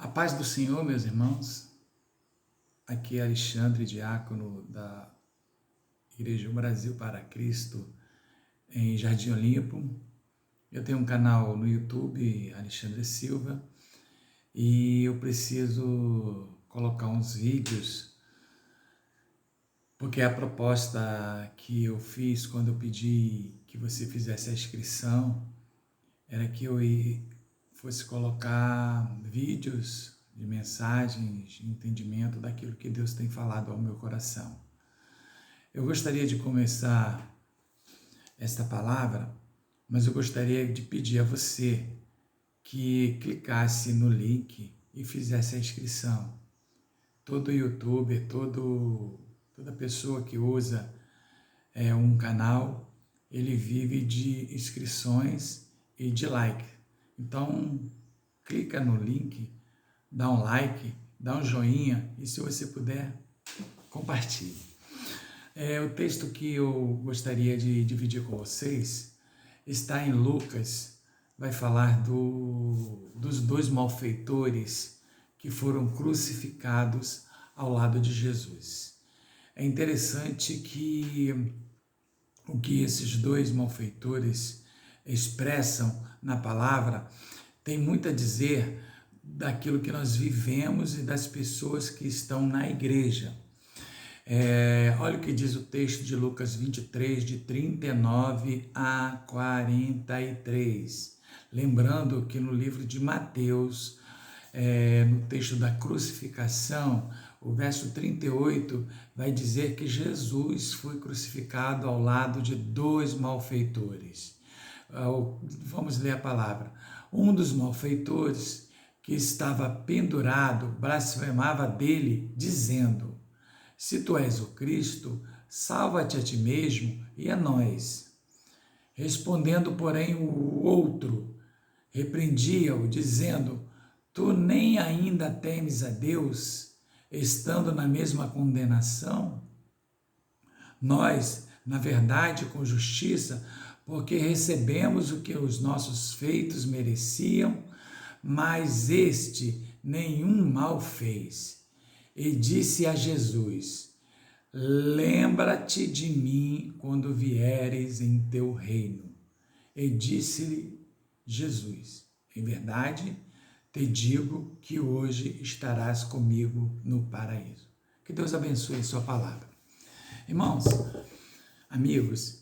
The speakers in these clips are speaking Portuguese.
A paz do Senhor, meus irmãos. Aqui é Alexandre, diácono da Igreja Brasil para Cristo, em Jardim Olimpo. Eu tenho um canal no YouTube, Alexandre Silva, e eu preciso colocar uns vídeos, porque a proposta que eu fiz quando eu pedi que você fizesse a inscrição era que eu fosse colocar vídeos de mensagens, de entendimento daquilo que Deus tem falado ao meu coração. Eu gostaria de começar esta palavra, mas eu gostaria de pedir a você que clicasse no link e fizesse a inscrição. Todo youtuber, toda pessoa que usa um canal, ele vive de inscrições e de like. Então, clica no link, dá um like, dá um joinha e, se você puder, compartilhe. O texto que eu gostaria de dividir com vocês está em Lucas, vai falar dos dois malfeitores que foram crucificados ao lado de Jesus. É interessante que o que esses dois malfeitores expressam na palavra tem muito a dizer daquilo que nós vivemos e das pessoas que estão na igreja. Olha o que diz o texto de Lucas 23, de 39 a 43. Lembrando que no livro de Mateus, no texto da crucificação, o verso 38 vai dizer que Jesus foi crucificado ao lado de dois malfeitores. Vamos ler a palavra. Um dos malfeitores, que estava pendurado, blasfemava dele, dizendo: se tu és o Cristo, salva-te a ti mesmo e a nós. Respondendo, porém, o outro repreendia-o, dizendo: tu nem ainda temes a Deus, estando na mesma condenação? Nós, na verdade, com justiça, porque recebemos o que os nossos feitos mereciam, mas este nenhum mal fez. E disse a Jesus: lembra-te de mim quando vieres em teu reino. E disse-lhe Jesus: em verdade, te digo que hoje estarás comigo no paraíso. Que Deus abençoe a sua palavra. Irmãos, amigos,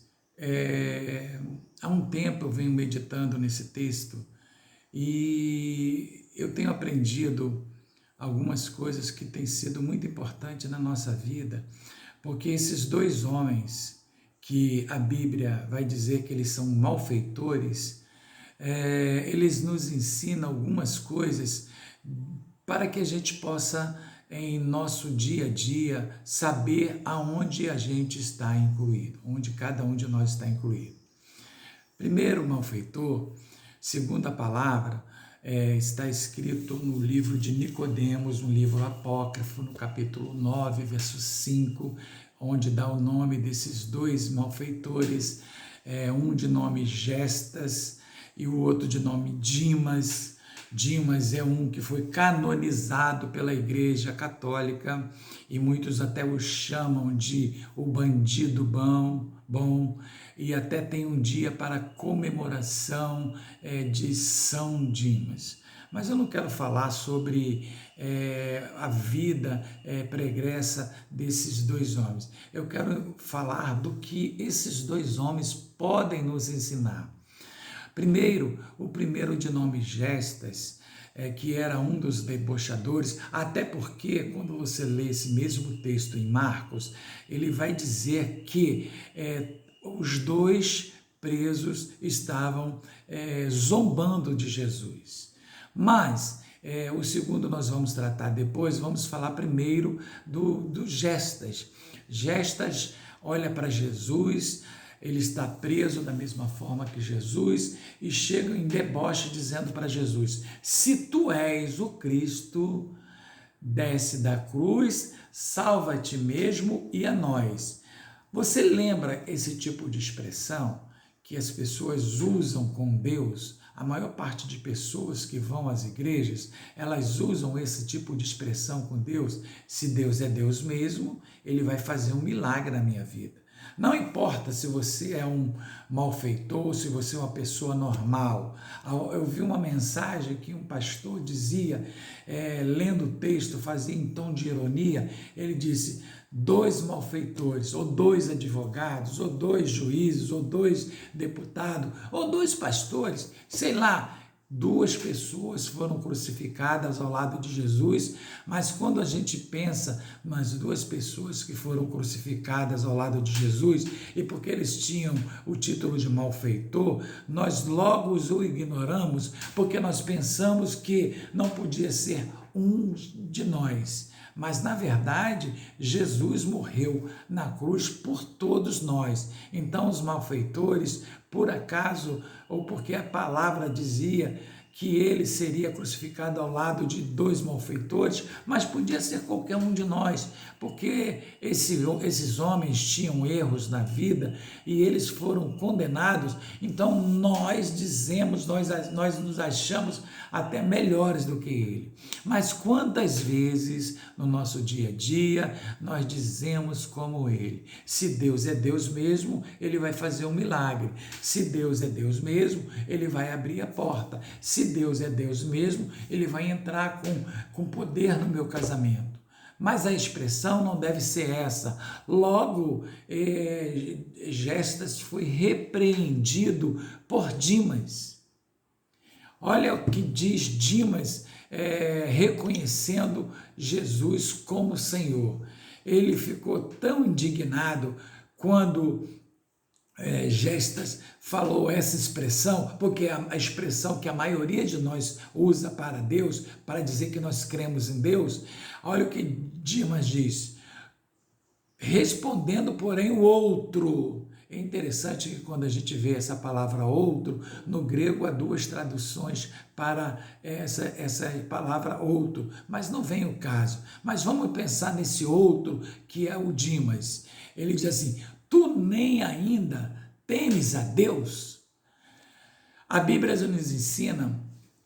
há um tempo eu venho meditando nesse texto e eu tenho aprendido algumas coisas que têm sido muito importantes na nossa vida, porque esses dois homens, que a Bíblia vai dizer que eles são malfeitores, eles nos ensinam algumas coisas para que a gente possa, em nosso dia a dia, saber aonde a gente está incluído, onde cada um de nós está incluído. Primeiro malfeitor, segundo a palavra, está escrito no livro de Nicodemos, um livro apócrifo, no capítulo 9, verso 5, onde dá o nome desses dois malfeitores, um de nome Gestas e o outro de nome Dimas. Dimas é um que foi canonizado pela Igreja Católica e muitos até o chamam de o bandido bom, e até tem um dia para comemoração de São Dimas. Mas eu não quero falar sobre a vida pregressa desses dois homens. Eu quero falar do que esses dois homens podem nos ensinar. Primeiro, o primeiro de nome Gestas, que era um dos debochadores, até porque quando você lê esse mesmo texto em Marcos, ele vai dizer que os dois presos estavam zombando de Jesus. Mas o segundo nós vamos tratar depois, vamos falar primeiro do Gestas. Gestas olha para Jesus, ele está preso da mesma forma que Jesus e chega em deboche dizendo para Jesus: se tu és o Cristo, desce da cruz, salva a ti mesmo e a nós. Você lembra esse tipo de expressão que as pessoas usam com Deus? a maior parte de pessoas que vão às igrejas, elas usam esse tipo de expressão com Deus. Se Deus é Deus mesmo, Ele vai fazer um milagre na minha vida. Não importa se você é um malfeitor, se você é uma pessoa normal. Eu vi uma mensagem que um pastor dizia, lendo o texto, fazia em tom de ironia, ele disse: 2 malfeitores, ou 2 advogados, ou 2 juízes, ou 2 deputados, ou 2 pastores, sei lá, 2 pessoas foram crucificadas ao lado de Jesus, mas quando a gente pensa nas 2 pessoas que foram crucificadas ao lado de Jesus, e porque eles tinham o título de malfeitor, nós logo os ignoramos, porque nós pensamos que não podia ser um de nós. Mas, na verdade, Jesus morreu na cruz por todos nós. Então, os malfeitores, por acaso, ou porque a palavra dizia que ele seria crucificado ao lado de 2 malfeitores, mas podia ser qualquer um de nós, porque esses homens tinham erros na vida e eles foram condenados. Então nós dizemos, nós nos achamos até melhores do que ele. Mas quantas vezes no nosso dia a dia nós dizemos como ele: se Deus é Deus mesmo, ele vai fazer um milagre. Se Deus é Deus mesmo, ele vai abrir a porta. Se Deus é Deus mesmo, ele vai entrar com poder no meu casamento. Mas a expressão não deve ser essa. Logo, Gestas foi repreendido por Dimas. Olha o que diz Dimas, reconhecendo Jesus como Senhor. Ele ficou tão indignado quando Gestas falou essa expressão, porque é a expressão que a maioria de nós usa para Deus, para dizer que nós cremos em Deus. Olha o que Dimas diz: respondendo, porém, o outro. É interessante que quando a gente vê essa palavra outro, no grego há 2 traduções para essa palavra outro, mas não vem o caso. Mas vamos pensar nesse outro que é o Dimas. Ele diz assim: tu nem ainda temes a Deus? A Bíblia nos ensina,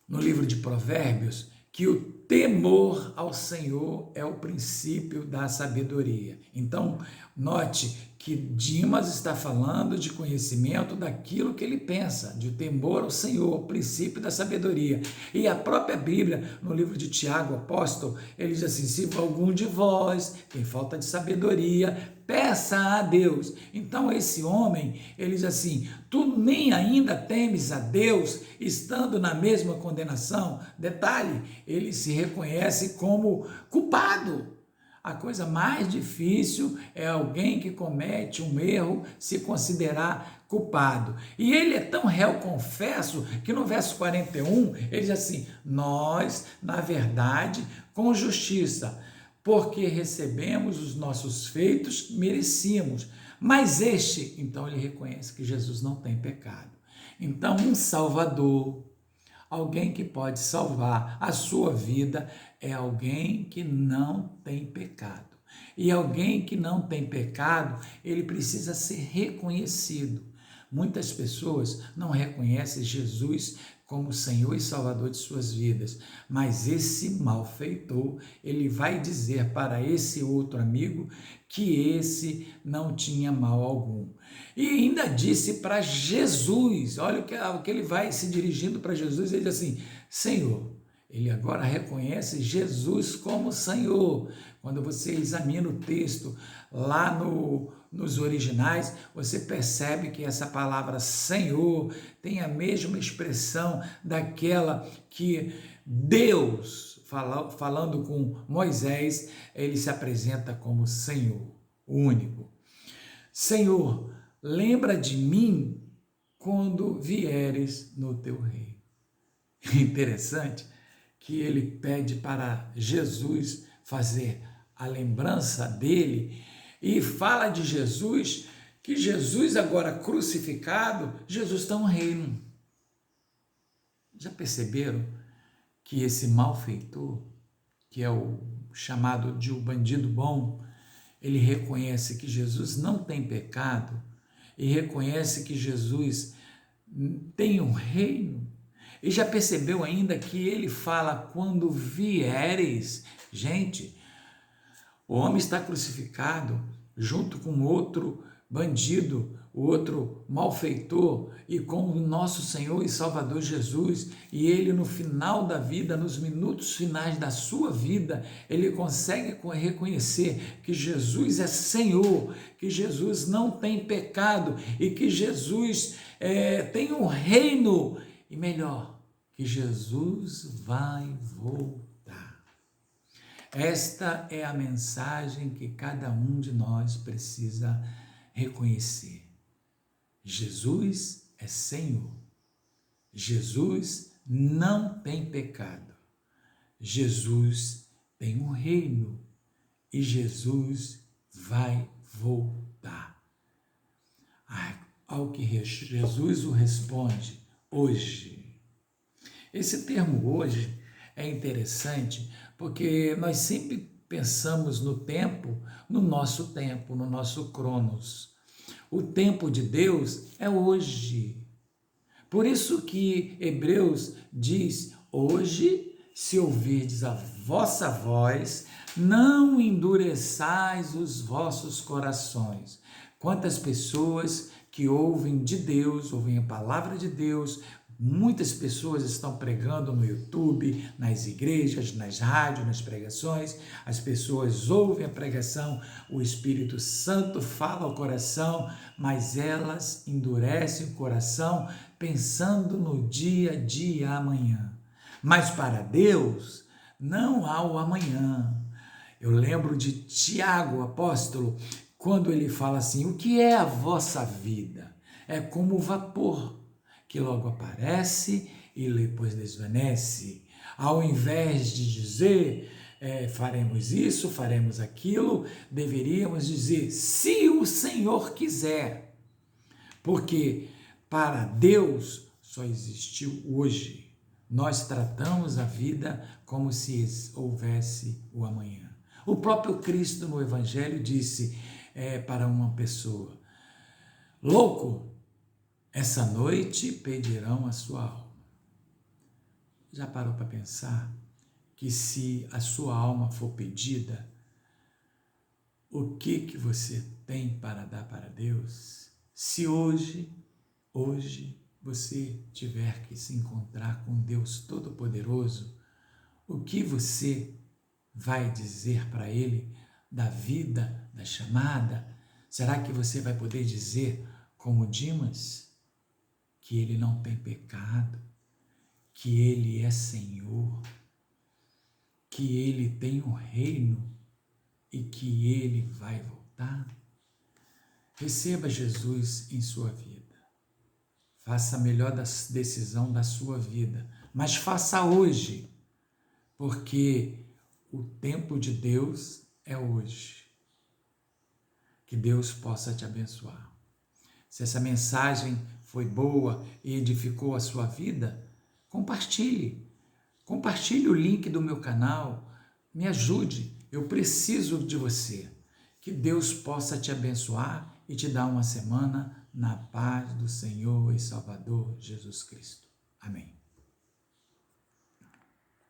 no livro de Provérbios, que o temor ao Senhor é o princípio da sabedoria. Então, note que Dimas está falando de conhecimento daquilo que ele pensa, de temor ao Senhor, o princípio da sabedoria. E a própria Bíblia, no livro de Tiago, apóstolo, ele diz assim: se algum de vós tem falta de sabedoria, peça a Deus. Então esse homem, ele diz assim: tu nem ainda temes a Deus, estando na mesma condenação? Detalhe, ele se reconhece como culpado. A coisa mais difícil é alguém que comete um erro se considerar culpado. E ele é tão réu confesso que no verso 41 ele diz assim: nós, na verdade, com justiça, porque recebemos os nossos feitos, merecíamos. Mas este, então ele reconhece que Jesus não tem pecado. Então, um Salvador, alguém que pode salvar a sua vida, é alguém que não tem pecado. E alguém que não tem pecado, ele precisa ser reconhecido. Muitas pessoas não reconhecem Jesus como Senhor e Salvador de suas vidas, mas esse malfeitor, ele vai dizer para esse outro amigo que esse não tinha mal algum. E ainda disse para Jesus, olha o que ele vai se dirigindo para Jesus, ele diz assim: Senhor. Ele agora reconhece Jesus como Senhor. Quando você examina o texto lá nos originais, você percebe que essa palavra Senhor tem a mesma expressão daquela que Deus, falando com Moisés, ele se apresenta como Senhor, único. Senhor, lembra de mim quando vieres no teu reino. Interessante que ele pede para Jesus fazer a lembrança dele e fala de Jesus, que Jesus agora crucificado, Jesus está no reino. Já perceberam que esse malfeitor, que é o chamado de o bandido bom, ele reconhece que Jesus não tem pecado e reconhece que Jesus tem um reino? E já percebeu ainda que ele fala quando vieres? Gente, o homem está crucificado junto com outro bandido, outro malfeitor e com o nosso Senhor e Salvador Jesus. E ele no final da vida, nos minutos finais da sua vida, ele consegue reconhecer que Jesus é Senhor, que Jesus não tem pecado e que Jesus tem um reino. E melhor, que Jesus vai voltar. Esta é a mensagem que cada um de nós precisa reconhecer. Jesus é Senhor. Jesus não tem pecado. Jesus tem um reino e Jesus vai voltar. Ao que Jesus o responde, hoje. Esse termo hoje é interessante porque nós sempre pensamos no tempo, no nosso cronos. O tempo de Deus é hoje. Por isso que Hebreus diz, hoje, se ouvirdes a vossa voz, não endureçais os vossos corações. Quantas pessoas que ouvem de Deus, ouvem a palavra de Deus, muitas pessoas estão pregando no YouTube, nas igrejas, nas rádios, nas pregações, as pessoas ouvem a pregação, o Espírito Santo fala ao coração, mas elas endurecem o coração pensando no dia a dia amanhã. Mas para Deus não há o amanhã. Eu lembro de Tiago, apóstolo, quando ele fala assim, o que é a vossa vida? É como o vapor, que logo aparece e depois desvanece. Ao invés de dizer, faremos isso, faremos aquilo, deveríamos dizer, se o Senhor quiser. Porque para Deus só existiu hoje. Nós tratamos a vida como se houvesse o amanhã. O próprio Cristo no Evangelho disse para uma pessoa, louco, essa noite pedirão a sua alma. Já parou para pensar que se a sua alma for pedida, o que você tem para dar para Deus? Se hoje você tiver que se encontrar com Deus Todo-Poderoso, o que você vai dizer para Ele da vida, da chamada? Será que você vai poder dizer, como Dimas, que Ele não tem pecado, que Ele é Senhor, que Ele tem um reino e que Ele vai voltar? Receba Jesus em sua vida. Faça a melhor decisão da sua vida, mas faça hoje, porque o tempo de Deus é hoje. Que Deus possa te abençoar. Se essa mensagem foi boa e edificou a sua vida, compartilhe. Compartilhe o link do meu canal. Me ajude. Eu preciso de você. Que Deus possa te abençoar e te dar uma semana na paz do Senhor e Salvador Jesus Cristo. Amém.